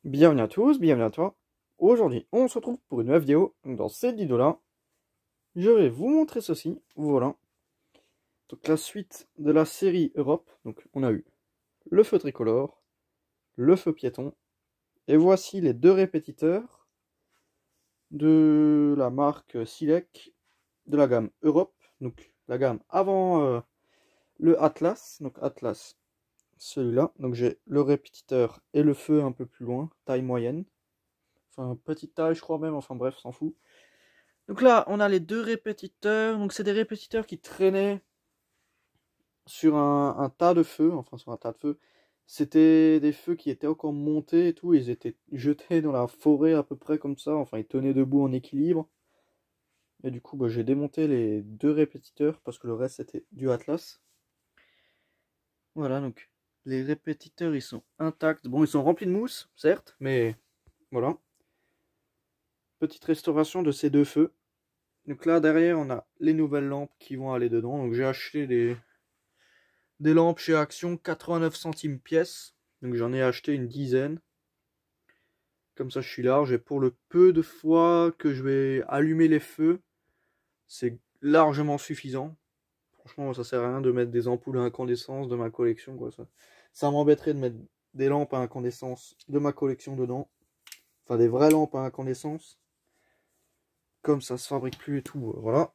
Bienvenue à tous, bienvenue à toi. Aujourd'hui, on se retrouve pour une nouvelle vidéo. Donc, dans cette vidéo-là, je vais vous montrer ceci. Voilà. Donc la suite de la série Europe. Donc on a eu le feu tricolore, le feu piéton. Et voici les deux répétiteurs de la marque Silek de la gamme Europe. Donc la gamme avant le Atlas. Donc Atlas, celui-là. Donc j'ai le répétiteur et le feu un peu plus loin, taille moyenne. Enfin, petite taille, je crois même. Enfin bref, s'en fout. Donc là, on a les deux répétiteurs. Donc c'est des répétiteurs qui traînaient sur un tas de feux. Enfin, sur un tas de feux. C'était des feux qui étaient encore montés et tout. Ils étaient jetés dans la forêt à peu près comme ça. Enfin, ils tenaient debout en équilibre. Et du coup, bah, j'ai démonté les deux répétiteurs parce que le reste c'était du Atlas. Voilà, donc les répétiteurs ils sont intacts. Bon, ils sont remplis de mousse, certes, mais voilà. Petite restauration de ces deux feux. Donc là, derrière, on a les nouvelles lampes qui vont aller dedans. Donc j'ai acheté des lampes chez Action, 89 centimes pièce. Donc j'en ai acheté une dizaine. Comme ça, je suis large. Et pour le peu de fois que je vais allumer les feux, c'est largement suffisant. Franchement, ça sert à rien de mettre des ampoules à incandescence de ma collection, quoi. Ça m'embêterait de mettre des lampes à incandescence de ma collection dedans. Enfin, des vraies lampes à incandescence. Comme ça se fabrique plus et tout. Voilà.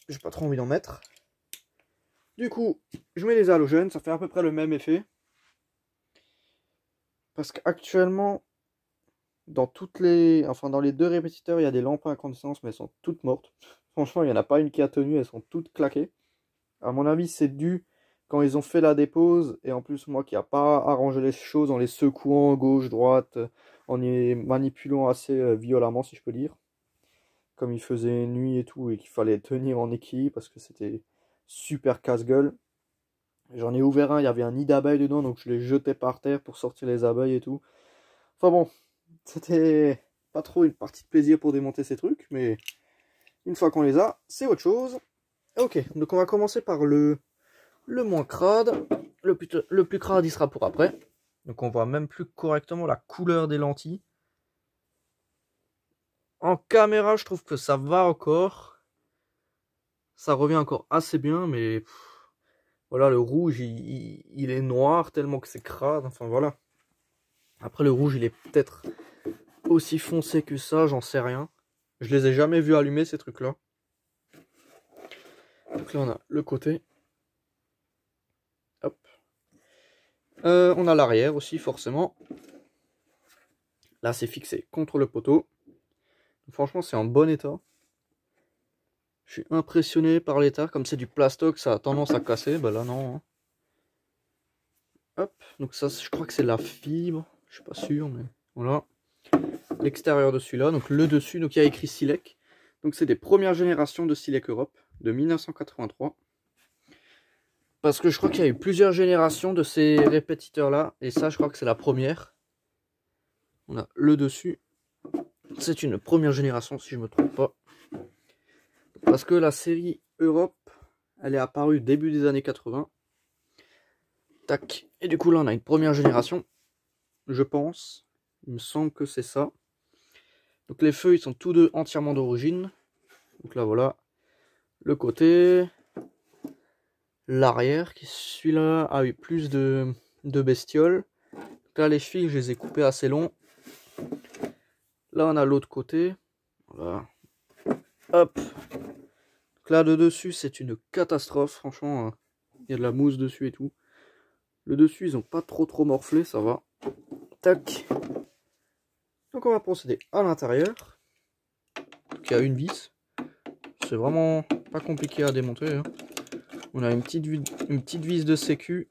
J'ai pas trop envie d'en mettre. Du coup, je mets les halogènes. Ça fait à peu près le même effet. Parce qu'actuellement, dans les deux répétiteurs, il y a des lampes à incandescence, mais elles sont toutes mortes. Franchement, il n'y en a pas une qui a tenu, elles sont toutes claquées. À mon avis, c'est dû quand ils ont fait la dépose, et en plus, moi qui n'ai pas arrangé les choses en les secouant gauche, droite, en les manipulant assez violemment, si je peux dire. Comme il faisait nuit et tout, et qu'il fallait tenir en équilibre, parce que c'était super casse-gueule. J'en ai ouvert un, il y avait un nid d'abeilles dedans, donc je les jetais par terre pour sortir les abeilles et tout. Enfin bon, c'était pas trop une partie de plaisir pour démonter ces trucs, mais une fois qu'on les a, c'est autre chose. Ok, donc on va commencer par le moins crade. Le plus crade, il sera pour après. Donc on voit même plus correctement la couleur des lentilles. En caméra, je trouve que ça va encore. Ça revient encore assez bien, mais voilà, le rouge, il est noir tellement que c'est crade. Enfin voilà. Après, le rouge, il est peut-être aussi foncé que ça, j'en sais rien. Je les ai jamais vus allumer ces trucs-là. Donc là, on a le côté. Hop. On a l'arrière aussi, forcément. Là, c'est fixé contre le poteau. Franchement, c'est en bon état. Je suis impressionné par l'état. Comme c'est du plastoc, ça a tendance à casser. Bah là, non. Hein. Hop. Donc ça, je crois que c'est la fibre. Je suis pas sûr, mais voilà. L'extérieur de celui-là. Donc le dessus, donc il y a écrit Silek. Donc c'est des premières générations de Silek Europe de 1983. Parce que je crois qu'il y a eu plusieurs générations de ces répétiteurs-là. Et ça, je crois que c'est la première. On a le dessus. C'est une première génération, si je ne me trompe pas. Parce que la série Europe, elle est apparue début des années 80. Tac. Et du coup, là, on a une première génération. Je pense. Il me semble que c'est ça. Donc les feux, ils sont tous deux entièrement d'origine. Donc là, voilà. Le côté. L'arrière, qui celui-là a eu plus de bestioles. Donc là, les fils, je les ai coupés assez longs. Là, on a l'autre côté. Voilà. Hop. Donc là, de dessus, c'est une catastrophe. Franchement, il y a de la mousse dessus et tout. Le dessus, ils ont pas trop morflé, ça va. Tac. Donc on va procéder à l'intérieur. Donc il y a une vis. C'est vraiment pas compliqué à démonter. Hein. On a une petite vis de sécu.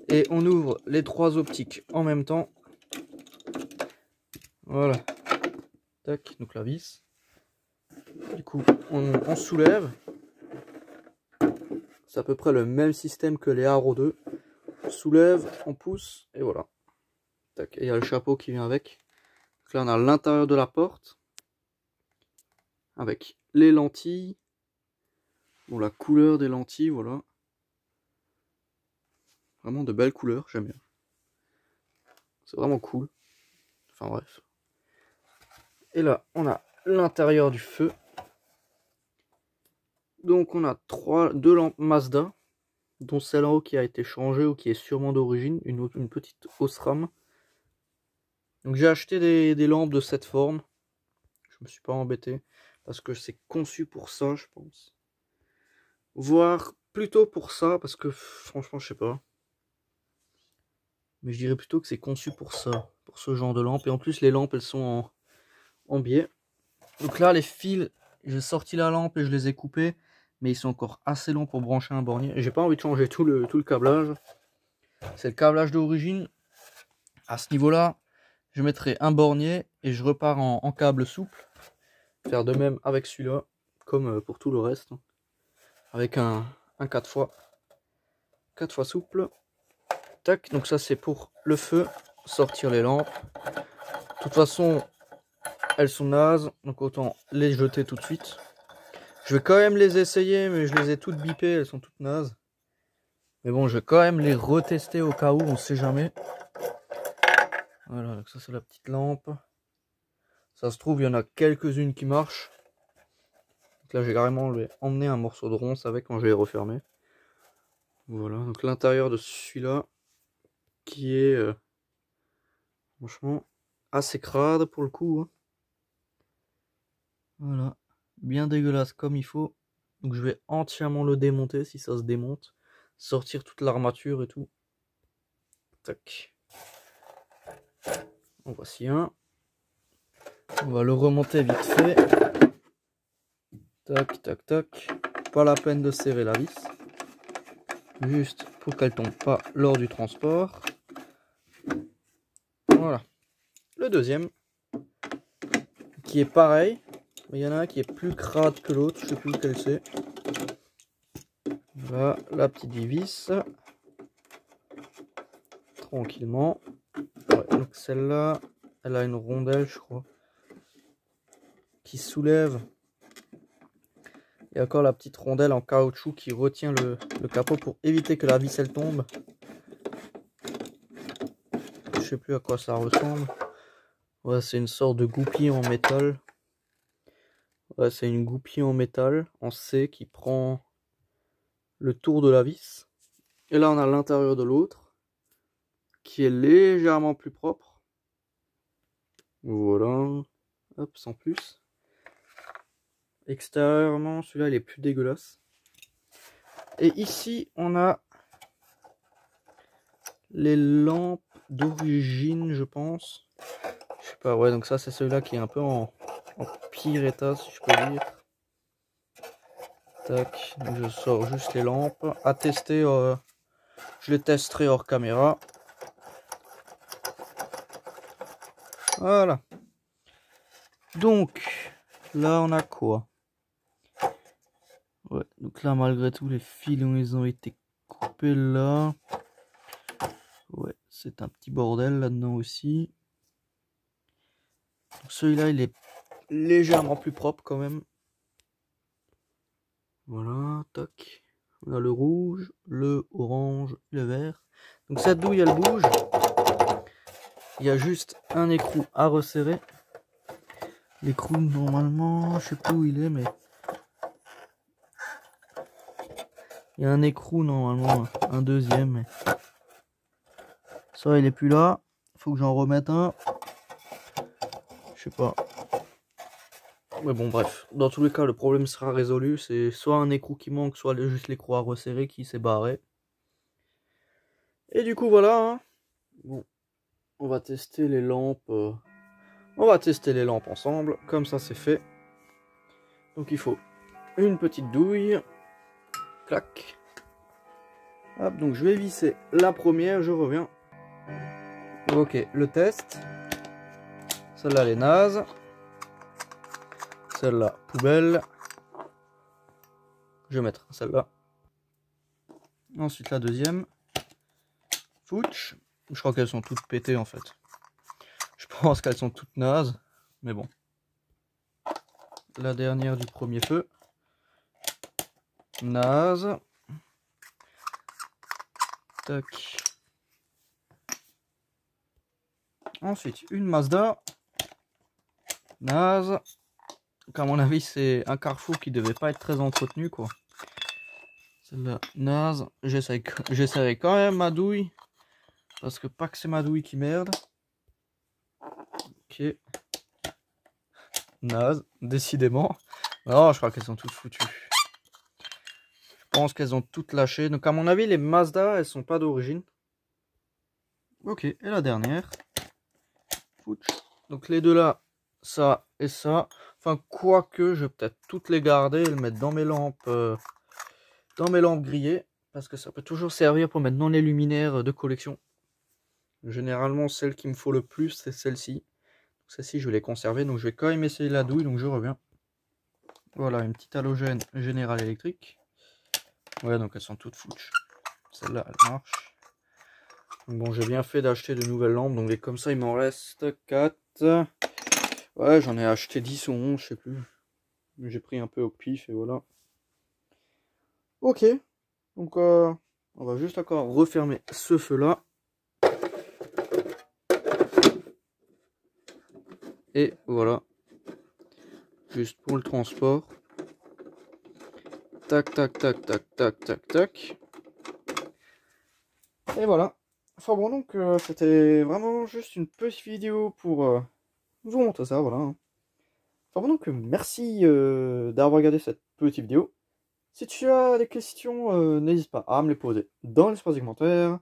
Et on ouvre les trois optiques en même temps. Voilà. Tac, donc la vis. Du coup, on soulève. C'est à peu près le même système que les Haro 2. On soulève, on pousse, et voilà. Tac, et il y a le chapeau qui vient avec. Donc là, on a l'intérieur de la porte. Avec les lentilles. Bon, la couleur des lentilles, voilà. Vraiment de belles couleurs, j'aime bien. C'est vraiment cool. Enfin bref. Et là, on a l'intérieur du feu. Donc on a deux lampes Mazda, dont celle en haut qui a été changée ou qui est sûrement d'origine, une petite Osram. Donc j'ai acheté des lampes de cette forme. Je me suis pas embêté parce que c'est conçu pour ça, je pense. Voire plutôt pour ça, parce que franchement, je sais pas. Mais je dirais plutôt que c'est conçu pour ça, pour ce genre de lampe. Et en plus, les lampes, elles sont en biais. Donc là, les fils, j'ai sorti la lampe et je les ai coupés. Mais ils sont encore assez longs pour brancher un bornier. Et j'ai pas envie de changer tout le câblage. C'est le câblage d'origine. À ce niveau-là, je mettrai un bornier et je repars en câble souple. Faire de même avec celui-là, comme pour tout le reste. Avec un 4 fois souple. Tac, donc ça c'est pour le feu, sortir les lampes. De toute façon, elles sont nazes, donc autant les jeter tout de suite. Je vais quand même les essayer, mais je les ai toutes bipées, elles sont toutes nazes. Mais bon, je vais quand même les retester au cas où, on sait jamais. Voilà, donc ça c'est la petite lampe. Ça se trouve, il y en a quelques-unes qui marchent. Donc là, j'ai carrément emmené un morceau de ronce avec quand je l'ai refermé. Voilà, donc l'intérieur de celui-là, qui est franchement assez crade pour le coup. Hein. Voilà, bien dégueulasse comme il faut. Donc je vais entièrement le démonter si ça se démonte. Sortir toute l'armature et tout. Tac. En voici un. On va le remonter vite fait. Tac, tac, tac. Pas la peine de serrer la vis. Juste pour qu'elle tombe pas lors du transport. Voilà. Le deuxième. Qui est pareil. Mais il y en a un qui est plus crade que l'autre. Je sais plus lequel c'est. Voilà, la petite vis. Tranquillement. Ouais, donc celle-là, elle a une rondelle, je crois, qui soulève. Il y a encore la petite rondelle en caoutchouc qui retient le capot pour éviter que la vis elle tombe. Je sais plus à quoi ça ressemble. Ouais, c'est une sorte de goupille en métal. Ouais, c'est une goupille en métal en C qui prend le tour de la vis. Et là, on a l'intérieur de l'autre qui est légèrement plus propre. Voilà. Hop, sans plus. Extérieurement, celui-là, il est plus dégueulasse. Et ici, on a les lampes d'origine, je pense. Je sais pas, ouais, donc ça, c'est celui-là qui est un peu en pire état, si je peux dire. Tac, donc je sors juste les lampes. À tester, je les testerai hors caméra. Voilà. Donc, là, on a quoi? Ouais, donc là, malgré tout, les fils, ils ont été coupés là. Ouais, c'est un petit bordel là-dedans aussi. Celui-là, il est légèrement plus propre quand même. Voilà, tac. On a le rouge, le orange, le vert. Donc cette douille, elle bouge. Il y a juste un écrou à resserrer. L'écrou, normalement, je sais plus où il est, mais... Il y a un écrou, normalement, un deuxième. Mais... Ça, il est plus là. Faut que j'en remette un. Je sais pas. Mais bon, bref. Dans tous les cas, le problème sera résolu. C'est soit un écrou qui manque, soit juste l'écrou à resserrer qui s'est barré. Et du coup, voilà. Hein. Bon. On va tester les lampes. On va tester les lampes ensemble. Comme ça, c'est fait. Donc, il faut une petite douille. Clac. Hop, donc je vais visser la première. Je reviens. Ok, le test. Celle-là, elle est naze. Celle-là, poubelle. Je vais mettre celle-là. Ensuite, la deuxième. Fouch. Je crois qu'elles sont toutes pétées en fait. Je pense qu'elles sont toutes nazes. Mais bon. La dernière du premier feu. Naze. Tac. Ensuite, une Mazda. Naze. Donc à mon avis, c'est un Carrefour qui devait pas être très entretenu, quoi. Celle-là, naze. J'essaierai quand même ma douille. Parce que pas que c'est ma douille qui merde. Ok. Naze, décidément. Oh, je crois qu'elles sont toutes foutues. Je pense qu'elles ont toutes lâché. Donc à mon avis, les Mazda, elles sont pas d'origine. Ok, et la dernière. Fouch. Donc les deux là, ça et ça. Enfin, quoique, je vais peut-être toutes les garder et les mettre dans mes lampes grillées. Parce que ça peut toujours servir pour mettre dans les luminaires de collection. Généralement, celle qu'il me faut le plus, c'est celle-ci. Celle-ci, je vais les conserver. Donc je vais quand même essayer la douille, donc je reviens. Voilà, une petite halogène General Electric. Ouais, donc elles sont toutes foutues. Celle-là, elle marche. Bon, j'ai bien fait d'acheter de nouvelles lampes. Donc comme ça, il m'en reste 4. Ouais, j'en ai acheté 10 ou 11, je sais plus. J'ai pris un peu au pif et voilà. Ok. Donc, on va juste encore refermer ce feu-là. Et voilà. Juste pour le transport. Tac, tac, tac, tac, tac, tac, tac. Et voilà. Enfin bon, donc c'était vraiment juste une petite vidéo pour vous montrer ça, voilà. Enfin bon, donc merci d'avoir regardé cette petite vidéo. Si tu as des questions, n'hésite pas à me les poser dans l'espace des commentaires.